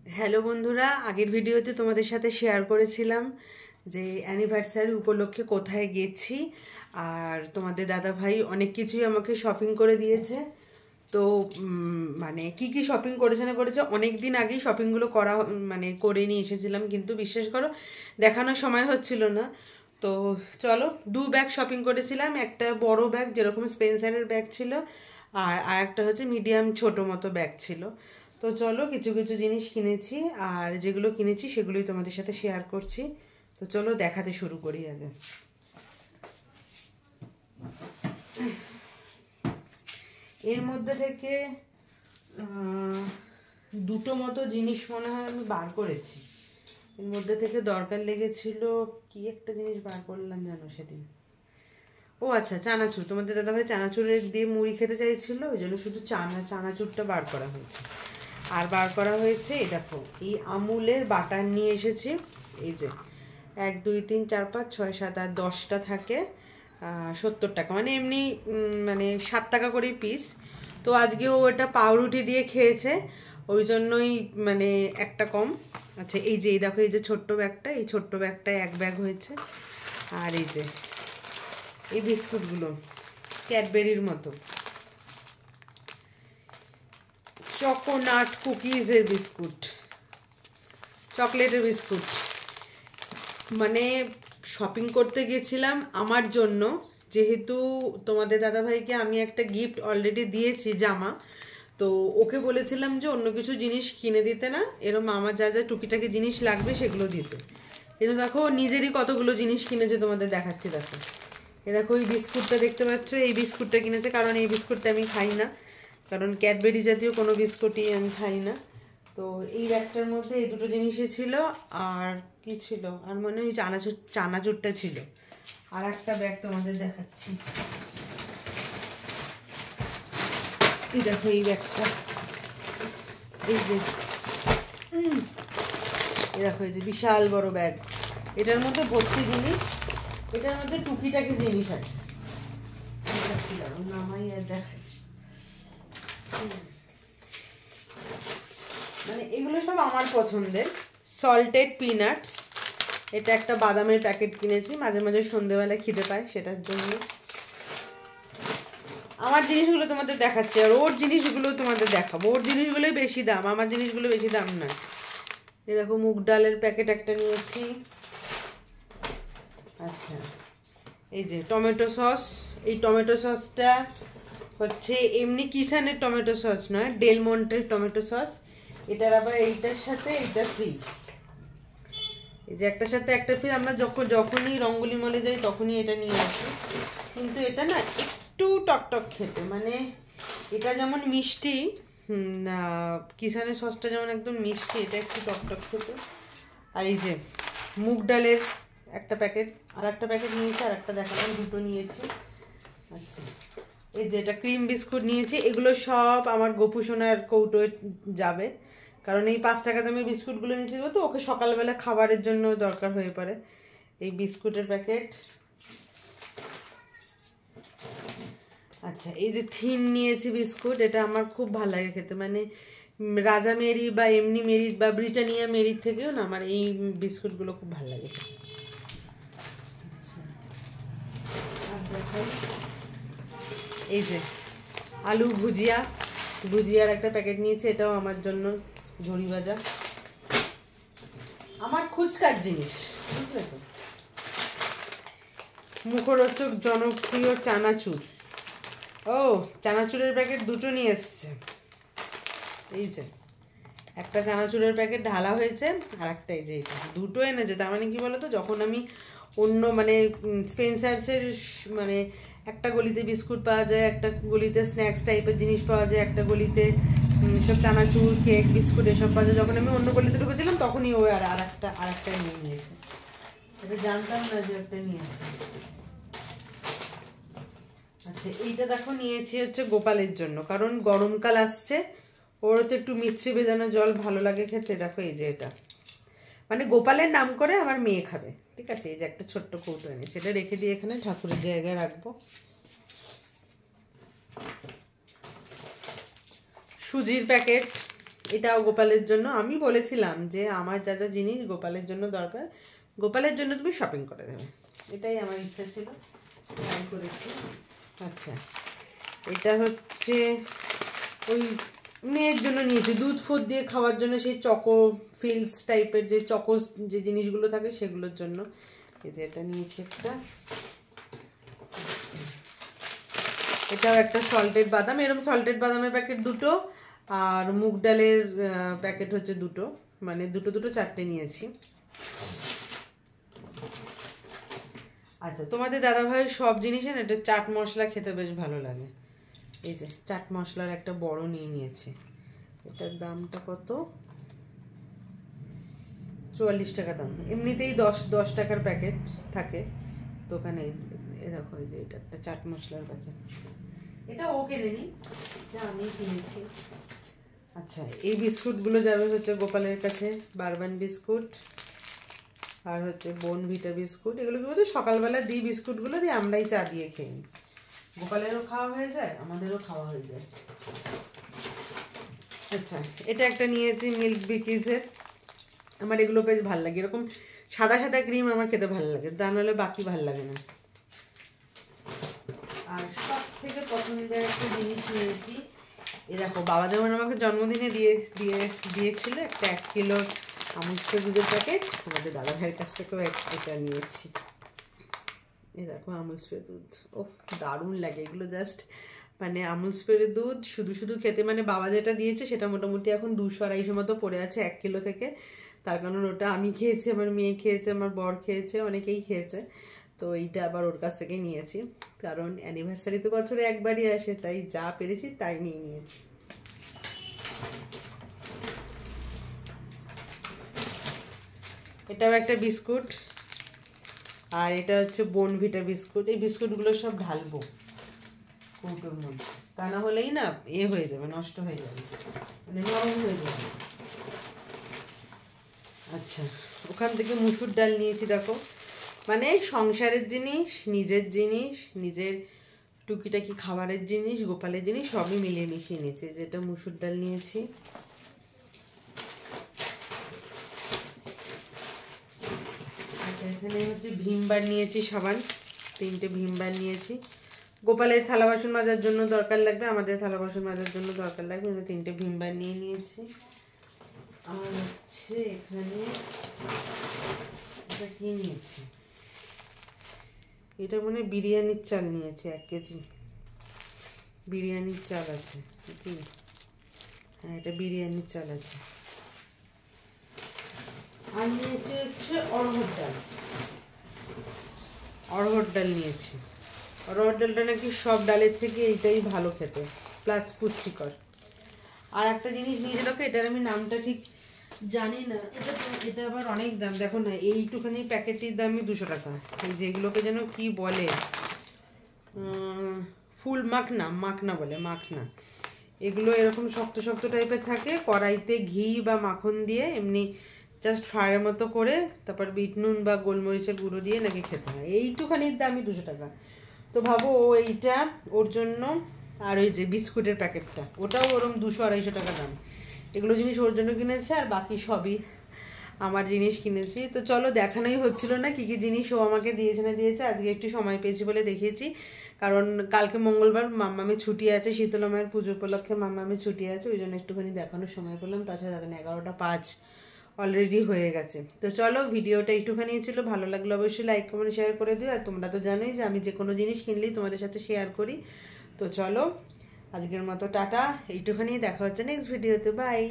Hello বন্ধুরা, আগের ভিডিওতে তোমাদের সাথে শেয়ার করেছিলাম যে অ্যানিভার্সারি উপলক্ষে কোথায় গেছি। আর তোমাদের দাদা ভাই অনেক কিছুই আমাকে শপিং করে দিয়েছে। তো মানে কি শপিং করেছে না করেছে, অনেক দিন আগেই শপিংগুলো করা মানে করে নিয়ে এসেছিলাম, কিন্তু বিশ্বাস করো দেখানোর সময় হচ্ছিল না। তো চলো, 2 ব্যাগ শপিং করেছিলাম। একটা বড় ব্যাগ যেরকম স্পেন্সারের ব্যাগ ছিল, আর একটা হচ্ছে মিডিয়াম ছোট মতো ব্যাগ ছিল। তো চলো, কিছু কিছু জিনিস কিনেছি, আর যেগুলো কিনেছি সেগুলোই তোমাদের সাথে শেয়ার করছি। তো চলো দেখাতে শুরু করি আগে। এর মধ্যে থেকে দুটো মতো জিনিস মনে হয় আমি বার করেছি। এর মধ্যে থেকে দরকার লেগেছিল, কি একটা জিনিস বার করলাম জানো সেদিন। ও আচ্ছা, চানাচুর। তোমাদের দাদাভাই চানাচুরের দিয়ে মুড়ি খেতে চাইছিল, ওই জন্য শুধু চানাচুরটা বার করা হয়েছে। আর বার করা হয়েছে এই দেখো, এই আমুলের বাটার নিয়ে এসেছি। এই যে 1 2 3 4 5 6 7 8 10টা থাকে 70 টাকা, মানে এমনি মানে 7 টাকা করে পিস। তো আজকে ও এটা পাউরুটি দিয়ে খেয়েছে, ওই জন্যই মানে একটা কম। আচ্ছা, এই যে এই দেখো, এই যে ছোট্ট ব্যাগটা, এই ছোট্ট ব্যাগটায় 1 ব্যাগ হয়েছে। আর এই যে এই বিস্কুটগুলো ক্যাডবেরির মতো চকোনাট কুকিজের বিস্কুট, চকলেটের বিস্কুট। মানে শপিং করতে গেছিলাম আমার জন্য, যেহেতু তোমাদের দাদাভাইকে আমি একটা গিফট অলরেডি দিয়েছি, জামা। তো ওকে বলেছিলাম যে অন্য কিছু জিনিস কিনে দিতে না, এরম আমার যা যা টুকিটাকি জিনিস লাগবে সেগুলো দিতে। কিন্তু দেখো নিজেরই কতগুলো জিনিস কিনেছে, তোমাদের দেখাচ্ছি। দেখো, এ দেখো এই বিস্কুটটা দেখতে পাচ্ছ, এই বিস্কুটটা কিনেছে, কারণ এই বিস্কুটটা আমি খাই না, কারণ ক্যাডবেরি জাতীয় কোনো বিস্কুটই আমি খাই না। তো এই ব্যাগটার মধ্যে এই দুটো জিনিসই ছিল। আর কি ছিল, আর মনে হয় চানাচুরটা ছিল। আর একটা ব্যাগ তোমাদের দেখাচ্ছি। এই দেখো এই ব্যাগটা, এই যে এই দেখো, এই যে বিশাল বড় ব্যাগ, এটার মধ্যে ভর্তি জিনিস, এটার মধ্যে টুকিটাকি জিনিস আছে। নামাই আর দেখাই, মানে এগুলো সব আমার পছন্দের। সল্টেড পিনাটস, এটা একটা বাদামের প্যাকেট কিনেছি, মাঝে মাঝে সন্ধেবেলায় খিদে পায় সেটার জন্য। আমার জিনিসগুলো তোমাদের দেখাচ্ছি, আর ওর জিনিসগুলো তোমাদের দেখাবো। ওর জিনিসগুলোই বেশি দাম, আমার জিনিসগুলো বেশি দাম নয়। এই দেখো মুগ ডালের প্যাকেট একটা নিয়েছি। আচ্ছা, এই যে টমেটো সস, এই টমেটো সসটা হচ্ছে এমনি কিষানের টমেটো সস নয়, ডেল মন্টের টমেটো সস। এটার আবার এইটার সাথে এইটা ফ্রি, এই যে একটার সাথে একটা ফ্রি। আমরা যখনই রঙ্গলি মলে যাই তখনই এটা নিয়ে আসি। কিন্তু এটা না একটু টকটক খেতে, মানে এটা যেমন মিষ্টি, কিষানের সসটা যেমন একদম মিষ্টি, এটা একটু টকটক খেতে। আর এই যে মুগ ডালের একটা প্যাকেট, আর একটা প্যাকেট নিয়েছি, আর একটা দেখালাম, দুটো নিয়েছি। আচ্ছা, এই যে এটা ক্রিম বিস্কুট নিয়েছি। এগুলো সব আমার গোপু সোনার কৌটোয় যাবে, কারণ এই 5 টাকা দামের বিস্কুটগুলো নিয়েছি, তো ওকে সকালবেলা খাবারের জন্য দরকার হয়ে পড়ে। এই বিস্কুটের প্যাকেট। আচ্ছা, এই যে থিন নিয়েছি বিস্কুট, এটা আমার খুব ভালো লাগে খেতে, মানে রাজা মেরি বা এমনি মেরি বা ব্রিটানিয়া মেরির থেকেও না আমার এই বিস্কুটগুলো খুব ভালো লাগে খেতে। এই যে আলু ভুজিয়া, ভুজিয়ার একটা প্যাকেট নিয়েছি, এটাও আমার জন্য, ঝুড়ি ভাজা, আমার খুচকার জিনিস, বুঝলে তো। মুখরোচক জনপ্রিয় চানাচুর, ও চানাচুরের প্যাকেট দুটো নিয়ে এসছে। এই যে একটা চানাচুরের প্যাকেট ঢালা হয়েছে, আর একটা এই যে এটা, দুটো এনেছে। তার মানে কি বলতো, যখন আমি অন্য মানে স্পেন্সার্সের মানে একটা গলিতে বিস্কুট পাওয়া যায়, একটা গলিতে স্ন্যাক্স টাইপের জিনিস পাওয়া যায়, একটা গলিতে সব চানাচুর কেক বিস্কুট এসব পাওয়া যায়, যখন আমি অন্য গলিতে ঢুকেছিলাম তখনই ওই আর একটা নিয়ে নিয়েছে। এটা জানতাম না যে একটা নিয়েছে। আচ্ছা, এইটা দেখো নিয়েছি হচ্ছে গোপালের জন্য, কারণ গরমকাল আসছে, ওর তো একটু মিষ্টি ভেজানো জল ভালো লাগে খেতে। দেখো এই যে এটা মানে গোপালের নাম করে আমার মেয়ে খাবে, ঠিক আছে। এই যে একটা ছোট্ট কৌটো এনে, সেটা রেখে দিয়ে এখানে ঠাকুরের জায়গায় রাখবো। সুজির প্যাকেট, এটাও গোপালের জন্য। আমি বলেছিলাম যে আমার যা যা জিনিস গোপালের জন্য দরকার, গোপালের জন্য তুমি শপিং করে দেবে, এটাই আমার ইচ্ছা ছিল, তাই করেছি। আচ্ছা, এটা হচ্ছে ওই মেয়ের জন্য নিয়েছি, দুধ ফুদ দিয়ে খাওয়ার জন্য, সেই চকো ফিলস টাইপের যে চকোস যে জিনিসগুলো থাকে সেগুলোর জন্য। এই যে এটা নিয়েছি একটা, এটাও একটা সল্টেড বাদাম, এরকম সল্টেড বাদামের প্যাকেট দুটো, আর মুগ ডালের প্যাকেট হচ্ছে দুটো, মানে দুটো দুটো চারটে নিয়েছি। আচ্ছা, তোমাদের দাদাভাইয়ের সব জিনিসে না এটা চাট মশলা খেতে বেশ ভালো লাগে। এই যে চাট মশলার একটা বড় নিয়ে নিয়েছি, এটার দামটা কত, 44 টাকা দাম। এমনিতেই 10 টাকার প্যাকেট থাকে দোকানে। এ দেখো, এই যে এটা একটা চাট মশলার প্যাকেট, এটা ও কেনেনি, এটা আমি কিনেছি। আচ্ছা, এই বিস্কুটগুলো যাবে হচ্ছে গোপালের কাছে, বারবান বিস্কুট আর হচ্ছে বোনভিটা বিস্কুট। এগুলো কি বলতো সকালবেলা দিই বিস্কুটগুলো, দিয়ে আমরাই চা দিয়ে খেয়ে নিই, গোপালেরও খাওয়া হয়ে যায় আমাদেরও খাওয়া হয়ে যায়। আচ্ছা, এটা একটা নিয়েছি মিল্ক বিকিজের, আমার এগুলো বেশ ভালো লাগে, এরকম সাদা সাদা ক্রিম আমার খেতে ভালো লাগে, তা নাহলে বাকি ভালো লাগে না। আর সব থেকে পছন্দের একটা জিনিস নিয়েছি, এ দেখো বাবা যেমন আমাকে জন্মদিনে দিয়েছিল একটা 1 কিলোর আমুল স্প্রে দুধের প্যাকেট, আমাদের দাদা ভাইয়ের কাছ থেকেও এটা নিয়েছি। এই দেখো আমুল স্প্রে দুধ, ও দারুণ লাগে এগুলো, জাস্ট মানে আমুল স্প্রে দুধ শুধু শুধু খেতে, মানে বাবা যেটা দিয়েছে সেটা মোটামুটি এখন 200-250 মতো পড়ে আছে 1 কিলো থেকে, তার কারণ ওটা আমি খেয়েছি, আমার মেয়ে খেয়েছে, আমার বর খেয়েছে, অনেকেই খেয়েছে, তো এইটা আবার ওর কাছ থেকেই নিয়েছি, কারণ অ্যানিভার্সারি তো বছরে একবারই আসে, তাই যা পেরেছি তাই নিয়ে নিয়েছি। এটাও একটা বিস্কুট, আর এটা হচ্ছে বোনভিটা বিস্কুট। এই বিস্কুটগুলো সব ঢালবো কৌটোর মধ্যে, তা না হলেই না হয়ে যাবে, নষ্ট হয়ে যাবে, মানে নরম হয়ে যাবে। আচ্ছা, ওখান থেকে মুসুর ডাল নিয়েছি, দেখো মানে সংসারের জিনিস, নিজের জিনিস, নিজের টুকিটাকি খাবারের জিনিস, গোপালের জিনিস সবই মিলিয়ে মিশিয়ে নিয়েছি। যেটা মুসুর ডাল নিয়েছি, আচ্ছা এখানে হচ্ছে ভীমবার নিয়েছি, সাবান 3টে ভীমবার নিয়েছি, গোপালের থালা বাসন মাজার জন্য দরকার লাগবে, আমাদের থালা বাসন মাজার জন্য দরকার লাগবে, আমি 3টে ভীমবার নিয়ে নিয়েছি। আর হচ্ছে এখানে এটা কি নিয়েছি, এটা মনে বিরিয়ানির চাল নিয়েছি, 1 কেজি বিরিয়ানির চাল আছে কি, হ্যাঁ এটা বিরিয়ানির চাল আছে। আর নিয়েছি হচ্ছে অড়হর ডাল, অড়হর ডাল নিয়েছি, অড়হর ডালটা নাকি সব ডালের থেকে এইটাই ভালো খেতে, প্লাস পুষ্টিকর। আর একটা জিনিস নিয়ে দেখো, এটার আমি নামটা ঠিক জানি না, এটা আবার অনেক দাম, দেখো না এইটুখানি প্যাকেটটির দামই 200 টাকা। এই যেগুলোকে যেন কি বলে, ফুল মাখনা বলে, মাখনা, এগুলো এরকম শক্ত শক্ত টাইপের থাকে, কড়াইতে ঘি বা মাখন দিয়ে এমনি জাস্ট ফ্রাইয়ের মতো করে, তারপর বিট নুন বা গোলমরিচের গুঁড়ো দিয়ে নাকি খেতে হয়, এইটুখানির দামই 200 টাকা। তো ভাবো ও এইটা ওর জন্য, আর ওই যে বিস্কুটের প্যাকেটটা ওটাও ওরকম 200-250 টাকা দাম, এগুলো জিনিস ওর জন্য কিনেছে, আর বাকি সবই আমার জিনিস কিনেছি। তো চলো, দেখানোই হচ্ছিল না কী কী জিনিস ও আমাকে দিয়েছে না দিয়েছে, আজকে একটু সময় পেয়েছি বলে দেখিয়েছি, কারণ কালকে মঙ্গলবার মাম্মামের ছুটি আছে, শীতলা মায়ের পুজো উপলক্ষে মাম্মামের ছুটি আছে, ওই জন্য একটুখানি দেখানোর সময় পেলাম, তাছাড়া এখন 11টা 5 অলরেডি হয়ে গেছে। তো চলো, ভিডিওটা একটুখানি ছিল, ভালো লাগলো অবশ্যই লাইক কমেন্ট শেয়ার করে দিও, আর তোমরা তো জানোই যে আমি যে কোনো জিনিস কিনলেই তোমাদের সাথে শেয়ার করি। তো চলো, আজকের মতো টাটা, এইটুখানি, দেখা হচ্ছে নেক্সট ভিডিওতে, বাই।